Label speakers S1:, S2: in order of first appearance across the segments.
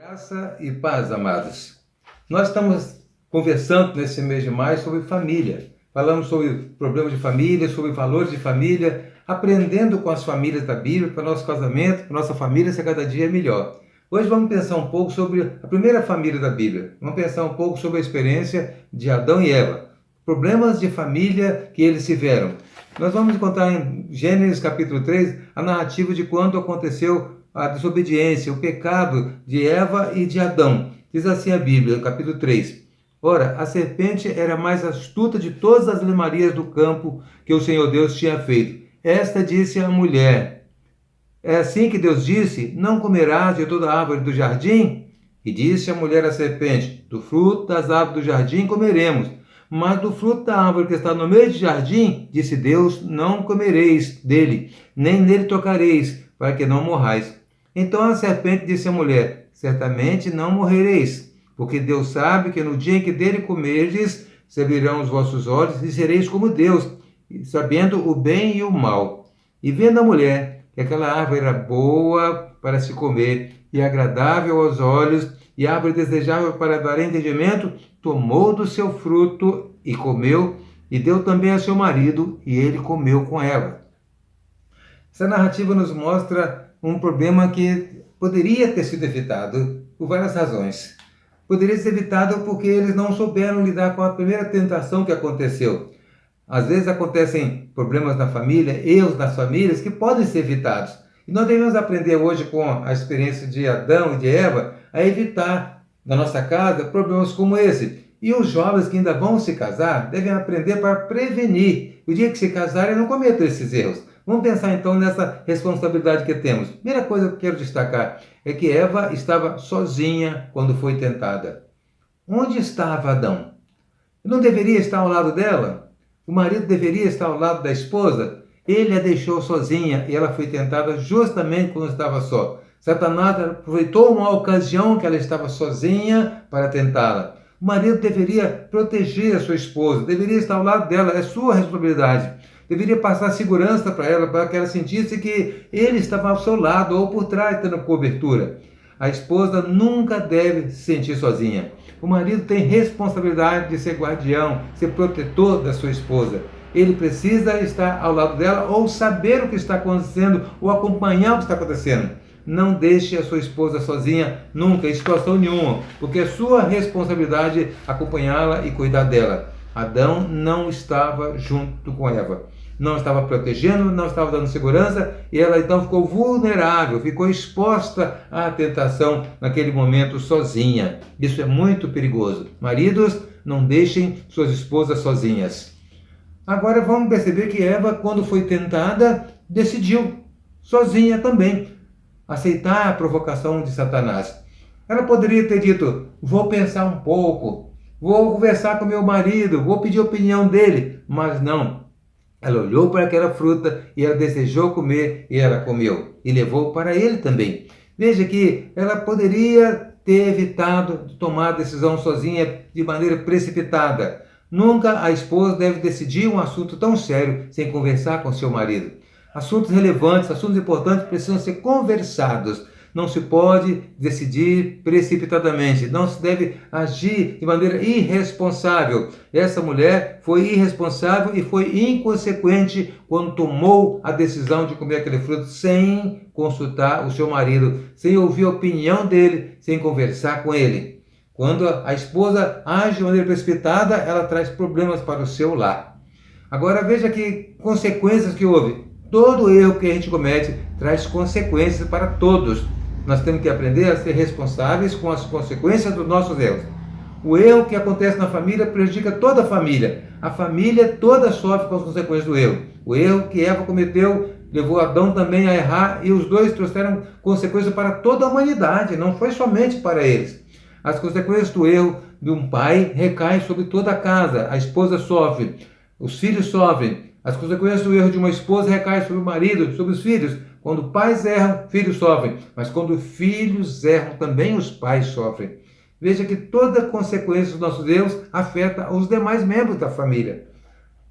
S1: Graça e paz, amados. Nós estamos conversando nesse mês de maio sobre família. Falamos sobre problemas de família, sobre valores de família, aprendendo com as famílias da Bíblia para o nosso casamento, para a nossa família ser cada dia melhor. Hoje vamos pensar um pouco sobre a primeira família da Bíblia. Vamos pensar um pouco sobre a experiência de Adão e Eva. Problemas de família que eles tiveram. Nós vamos encontrar em Gênesis capítulo 3 a narrativa de quando aconteceu a desobediência, o pecado de Eva e de Adão. Diz assim a Bíblia, capítulo 3. Ora, a serpente era mais astuta de todas as lemarias do campo que o Senhor Deus tinha feito. Esta disse à mulher: é assim que Deus disse, não comerás de toda árvore do jardim? E disse a mulher à serpente: do fruto das árvores do jardim comeremos, mas do fruto da árvore que está no meio do jardim, disse Deus, não comereis dele, nem nele tocareis, para que não morrais. Então a serpente disse à mulher: certamente não morrereis, porque Deus sabe que no dia em que dele comerdes, se abrirão os vossos olhos e sereis como Deus, sabendo o bem e o mal. E vendo a mulher que aquela árvore era boa para se comer e agradável aos olhos, e árvore desejável para dar entendimento, tomou do seu fruto e comeu, e deu também a seu marido, e ele comeu com ela. Essa narrativa nos mostra um problema que poderia ter sido evitado por várias razões. Poderia ser evitado porque eles não souberam lidar com a primeira tentação que aconteceu. Às vezes acontecem problemas na família, erros nas famílias que podem ser evitados. E nós devemos aprender hoje com a experiência de Adão e de Eva a evitar na nossa casa problemas como esse. E os jovens que ainda vão se casar devem aprender para prevenir. O dia que se casarem não cometam esses erros. Vamos pensar então nessa responsabilidade que temos. Primeira coisa que eu quero destacar é que Eva estava sozinha quando foi tentada. Onde estava Adão? Ele não deveria estar ao lado dela? O marido deveria estar ao lado da esposa? Ele a deixou sozinha e ela foi tentada justamente quando estava só. Satanás aproveitou uma ocasião que ela estava sozinha para tentá-la. O marido deveria proteger a sua esposa, deveria estar ao lado dela, é sua responsabilidade. Deveria passar segurança para que ela sentisse que ele estava ao seu lado ou por trás, dando cobertura. A esposa nunca deve se sentir sozinha. O marido tem responsabilidade de ser guardião, ser protetor da sua esposa. Ele precisa estar ao lado dela ou saber o que está acontecendo ou acompanhar o que está acontecendo. Não deixe a sua esposa sozinha nunca, em situação nenhuma, porque é sua responsabilidade acompanhá-la e cuidar dela. Adão não estava junto com Eva. Não estava protegendo, não estava dando segurança e ela então ficou vulnerável, ficou exposta à tentação naquele momento sozinha. Isso é muito perigoso. Maridos, não deixem suas esposas sozinhas. Agora vamos perceber que Eva, quando foi tentada, decidiu sozinha também aceitar a provocação de Satanás. Ela poderia ter dito: vou pensar um pouco, vou conversar com meu marido, vou pedir a opinião dele, mas não. Ela olhou para aquela fruta e ela desejou comer e ela comeu e levou para ele também. Veja que ela poderia ter evitado de tomar a decisão sozinha de maneira precipitada. Nunca a esposa deve decidir um assunto tão sério sem conversar com seu marido. Assuntos relevantes, assuntos importantes precisam ser conversados. Não se pode decidir precipitadamente, não se deve agir de maneira irresponsável. Essa mulher foi irresponsável e foi inconsequente quando tomou a decisão de comer aquele fruto sem consultar o seu marido, sem ouvir a opinião dele, sem conversar com ele. Quando a esposa age de maneira precipitada, ela traz problemas para o seu lar. Agora veja que consequências que houve. Todo erro que a gente comete traz consequências para todos. Nós temos que aprender a ser responsáveis com as consequências dos nossos erros. O erro que acontece na família prejudica toda a família. A família toda sofre com as consequências do erro. O erro que Eva cometeu levou Adão também a errar e os dois trouxeram consequências para toda a humanidade, não foi somente para eles. As consequências do erro de um pai recaem sobre toda a casa. A esposa sofre, os filhos sofrem. As consequências do erro de uma esposa recaem sobre o marido, sobre os filhos. Quando pais erram, filhos sofrem. Mas quando filhos erram, também os pais sofrem. Veja que toda consequência dos nossos erros afeta os demais membros da família.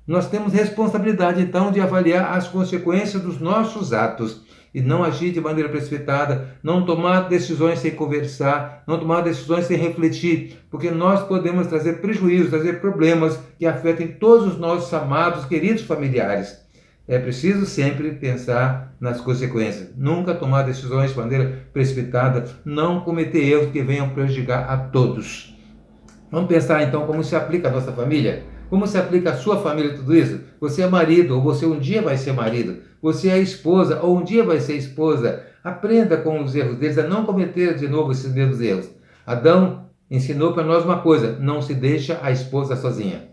S1: Nós temos responsabilidade, então, de avaliar as consequências dos nossos atos. e não agir de maneira precipitada, não tomar decisões sem conversar, não tomar decisões sem refletir, porque nós podemos trazer prejuízos, trazer problemas que afetem todos os nossos amados, queridos familiares. É preciso sempre pensar nas consequências, nunca tomar decisões de maneira precipitada, não cometer erros que venham prejudicar a todos. Vamos pensar então como se aplica a nossa família? Como se aplica a sua família tudo isso? Você é marido, ou você um dia vai ser marido. Você é esposa, ou um dia vai ser esposa. Aprenda com os erros deles a não cometer de novo esses mesmos erros. Adão ensinou para nós uma coisa: não se deixa a esposa sozinha.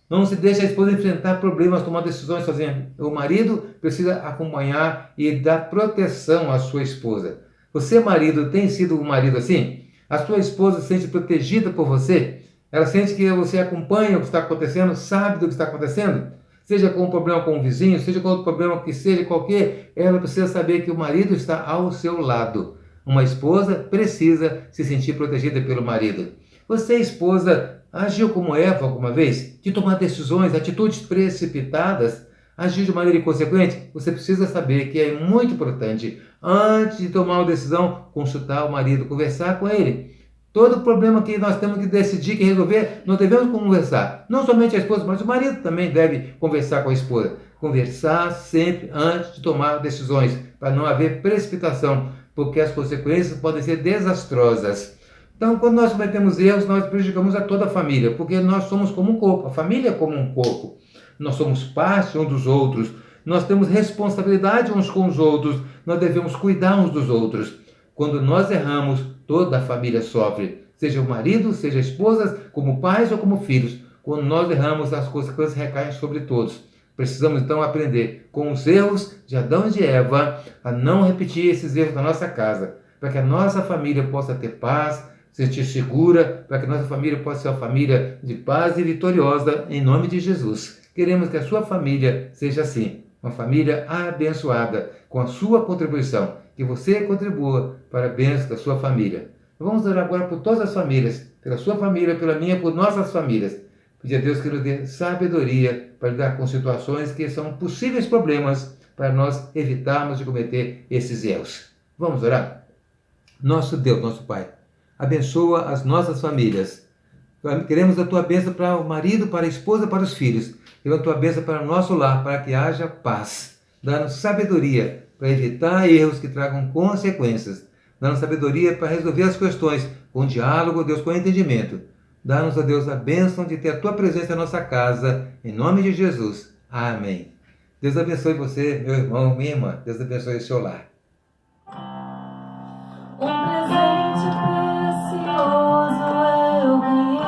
S1: Não se deixa a esposa enfrentar problemas, tomar decisões sozinha. O marido precisa acompanhar e dar proteção à sua esposa. Você, marido, tem sido um marido assim? A sua esposa se sente protegida por você? Ela sente que você acompanha o que está acontecendo, sabe do que está acontecendo? Seja com um problema com o vizinho, seja com outro problema que seja qualquer, ela precisa saber que o marido está ao seu lado. Uma esposa precisa se sentir protegida pelo marido. Você, esposa, agiu como Eva alguma vez? De tomar decisões, atitudes precipitadas? Agiu de maneira inconsequente? Você precisa saber que é muito importante, antes de tomar uma decisão, consultar o marido, conversar com ele. Todo problema que nós temos que decidir, que resolver, nós devemos conversar. Não somente a esposa, mas o marido também deve conversar com a esposa. Conversar sempre antes de tomar decisões, para não haver precipitação, porque as consequências podem ser desastrosas. Então, quando nós cometemos erros, nós prejudicamos a toda a família, porque nós somos como um corpo, a família é como um corpo. Nós somos parte uns dos outros, nós temos responsabilidade uns com os outros, nós devemos cuidar uns dos outros. Quando nós erramos, toda a família sofre, seja o marido, seja a esposa, como pais ou como filhos. Quando nós erramos, as consequências recaem sobre todos. Precisamos então aprender com os erros de Adão e de Eva a não repetir esses erros na nossa casa, para que a nossa família possa ter paz, se sentir segura, para que a nossa família possa ser uma família de paz e vitoriosa, em nome de Jesus. Queremos que a sua família seja assim, uma família abençoada, com a sua contribuição, que você contribua para a bênção da sua família. Vamos orar agora por todas as famílias, pela sua família, pela minha, por nossas famílias. Pedir a Deus que nos dê sabedoria para lidar com situações que são possíveis problemas, para nós evitarmos de cometer esses erros. Vamos orar? Nosso Deus, nosso Pai, abençoa as nossas famílias. Queremos a tua bênção para o marido, para a esposa, para os filhos. Queremos a tua bênção para o nosso lar, para que haja paz. Dá-nos sabedoria para evitar erros que tragam consequências. Dá-nos sabedoria para resolver as questões com diálogo, Deus, com entendimento. Dá-nos, ó Deus, a bênção de ter a tua presença em nossa casa, em nome de Jesus. Amém. Deus abençoe você, meu irmão, minha irmã. Deus abençoe o seu lar.
S2: Um presente precioso eu ganhei,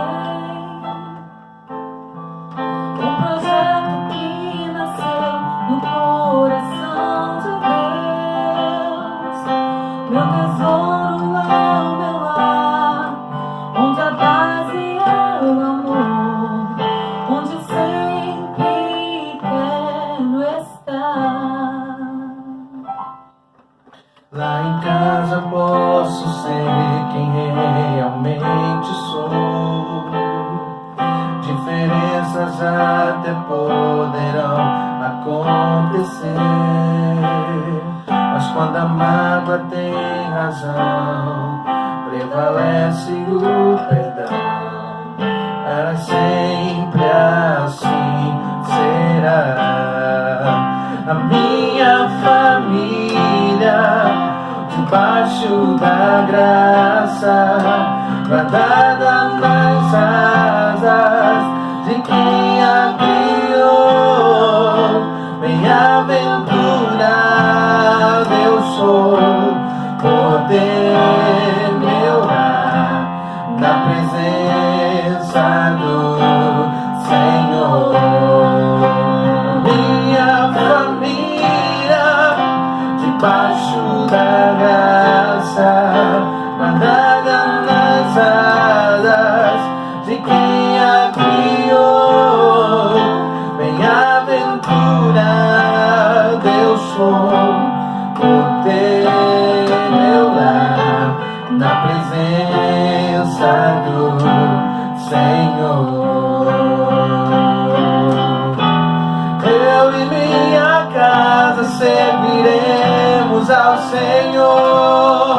S2: um projeto que nasceu no coração de Deus. Meu tesouro é o meu lar, onde a base é o amor, onde sempre quero estar. Lá em casa posso ser quem realmente sou. Diferenças até poderão acontecer, mas quando a mágoa tem razão, prevalece o perdão. Para sempre assim será a minha família, debaixo da graça, guardada nas asas de quem a criou. Bem-aventurado eu sou por ter meu lar na presença do Senhor. Minha família, debaixo da graça, guardada nas asas de quem a criou. Bem-aventurado eu sou por ter meu lar na presença do Senhor. Eu e minha casa serviremos ao Senhor.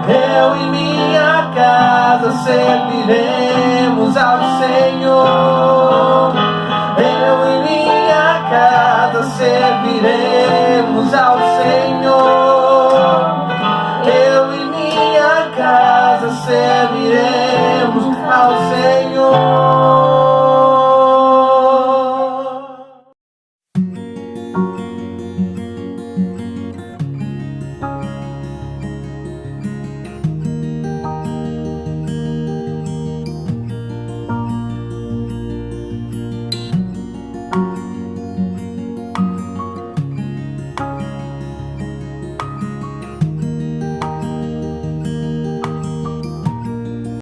S2: Eu e minha casa serviremos ao Senhor. Eu e minha casa serviremos ao Senhor. Eu e minha casa serviremos ao Senhor.